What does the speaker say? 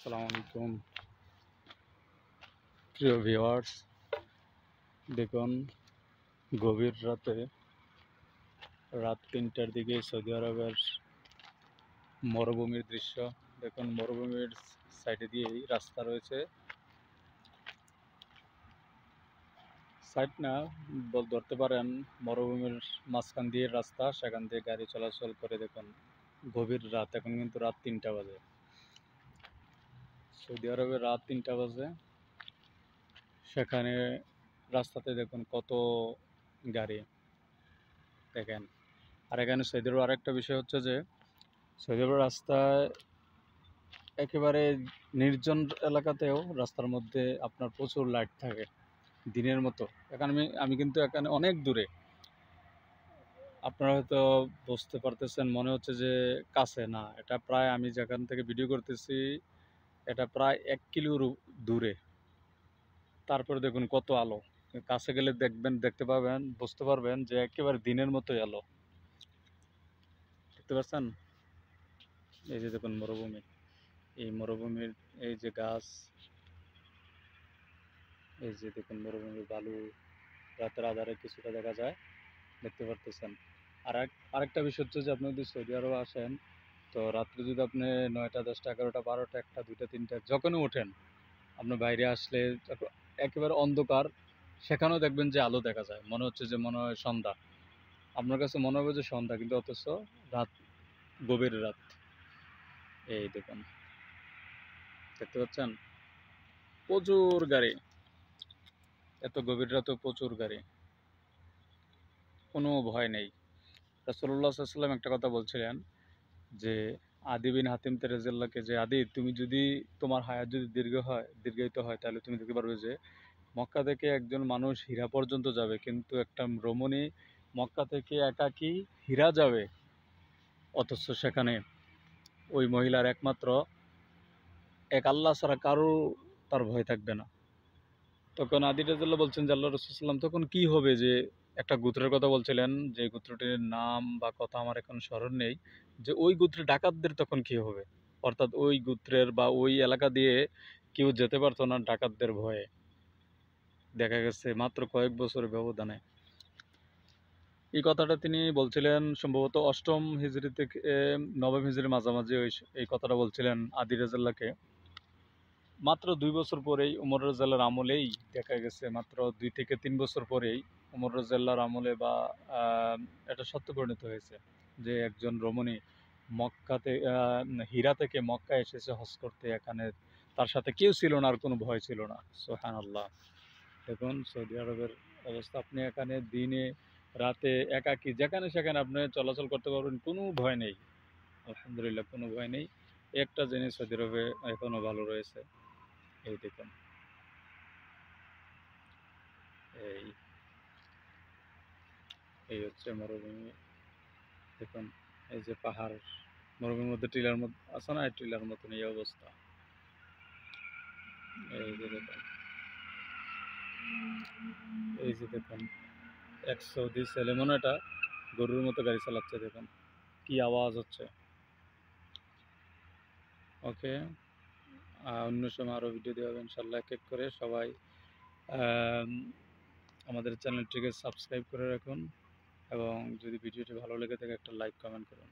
আসসালামু আলাইকুম প্রিয় ভিউয়ার্স। দেখুন, গভীর রাতে রাত ৩টার দিকে সৌদি আরবের মরুভূমির দৃশ্য। দেখুন, মরুভূমির সাইডে দিয়েই রাস্তা রয়েছে, সাইড না ধরতে পারেন, মরুভূমির মাঝখান দিয়ে রাস্তা, সেখান দিয়ে গাড়ি চলাচল করে। দেখুন, গভীর রাত, এখন কিন্তু রাত ৩টা বাজে, সৌদি আরবে রাত ৩টা বাজে। সেখানে রাস্তাতে দেখুন কত গাড়ি, দেখেন। আর এখানে সৌদি আরবের আরেকটা বিষয় হচ্ছে যে সৌদি আরবের রাস্তায় একেবারে নির্জন এলাকাতেও রাস্তার মধ্যে আপনার প্রচুর লাইট থাকে দিনের মতো। এখানে আমি কিন্তু এখানে অনেক দূরে, আপনারা হয়তো বুঝতে পারতেছেন, মনে হচ্ছে যে কাছে না, এটা প্রায়, আমি যেখান থেকে ভিডিও করতেছি এটা প্রায় 1 কিলো দূরে। তারপরে দেখুন কত আলো, কাছে গেলে দেখতে পাবেন, বুঝতে পারবেন যে একেবারে দিনের মতোই আলো। দেখতে পাচ্ছেন? এই যে দেখুন মরুভূমি, এই মরুভূমির এই যে গাছ, এই যে দেখুন মরুভূমির বালু, রাতের আধারে কিছুটা দেখা যায়, দেখতে পারতেছেন। আরেকটা বিষয় হচ্ছে যে আপনি যদি সৌদি আরবে আসেন, তো রাত্রে যদি আপনি 9টা 10টা 11টা 12টা 1টা 2টা 3টা যখনই ওঠেন, আপনি বাইরে আসলে একেবারে অন্ধকার, সেখানেও দেখবেন যে আলো দেখা যায়, মনে হচ্ছে যে মনে হয় সন্ধ্যা। আপনার কাছে মনে হবে যে সন্ধ্যা, কিন্তু অথচ রাত, গভীর রাত। এই দেখুন, দেখতে পাচ্ছেন প্রচুর গাড়ি, এত গভীর রাতেও প্রচুর গাড়ি, কোনো ভয় নেই। রাসূলুল্লাহ সাল্লাল্লাহু আলাইহি ওয়াসাল্লাম একটা কথা বলছিলেন যে আদি বিন হাতিম রাদিয়াল্লাহুকে, যে আদি, তুমি যদি, তোমার হায়াত যদি দীর্ঘায়িত হয়, তাহলে তুমি দেখতে পারবে যে মক্কা থেকে একজন মানুষ হীরা পর্যন্ত যাবে, কিন্তু একটা রমণী মক্কা থেকে একাকী হীরা যাবে, অথচ সেখানে ওই মহিলার একমাত্র এক আল্লাহ ছাড়া কারো তার ভয় থাকবে না। তখন আদি রাদিয়াল্লাহু বলছেন যে আল্লাহ রাসূল সাল্লাল্লাহু আলাইহি ওয়াসাল্লাম তখন কি হবে, যে একটা গোত্রের কথা বলছিলেন, যে গোত্রটির নাম বা কথা আমার এখন স্মরণ নেই, যে ওই গোত্রের ডাকাতদের তখন কি হবে, অর্থাৎ ওই গোত্রের বা ওই এলাকা দিয়ে কেউ যেতে পারতো না ডাকাতদের ভয়ে। দেখা গেছে মাত্র কয়েক বছরের ব্যবধানে এই কথাটা তিনি বলছিলেন, সম্ভবত 8ম হিজরি থেকে 9ম হিজরির মাঝামাঝি এই কথাটা বলছিলেন আদি রাদিয়াল্লাহুকে। মাত্র 2 বছর পরেই, উমর রাদিয়াল্লাহর আমলেই দেখা গেছে, মাত্র 2 থেকে 3 বছর পরেই উমর রাদিয়াল্লাহর আমলে বা এটা সত্য পরিণত হয়েছে যে একজন রমণী মক্কাতে, হীরা থেকে মক্কা এসেছে হজ করতে, এখানে তার সাথে কেউ ছিল না, আর কোনো ভয় ছিল না। সুবহানাল্লাহ। দেখুন সৌদি আরবের অবস্থা, আপনি এখানে দিনে রাতে একাকী যেখানে সেখানে আপনি চলাচল করতে পারবেন, কোনো ভয় নেই। আলহামদুলিল্লাহ, কোনো ভয় নেই। একটা জিনিস সৌদি আরবে এখনো ভালো রয়েছে, এই দেখুন, এই এই হচ্ছে মরুভূমি। দেখুন, এই যে পাহাড়, মরুভূমির মধ্যে টিলার মধ্যে আছে না, টিলার মতন এই অবস্থা। এই যে দেখুন, এই যে দেখুন, এক সৌদি ছেলে মনে হয় এটা গরুর মতো গাড়ি চালাচ্ছে, দেখুন কি আওয়াজ হচ্ছে। ওকে, অন্য সময় আরও ভিডিও দেওয়া হবে ইনশাল্লাহ, এক এক করে। সবাই আম, আমাদের চ্যানেলটিকে সাবস্ক্রাইব করে রাখুন, এবং যদি ভিডিওটি ভালো লেগে থাকে একটা লাইক কমেন্ট করুন।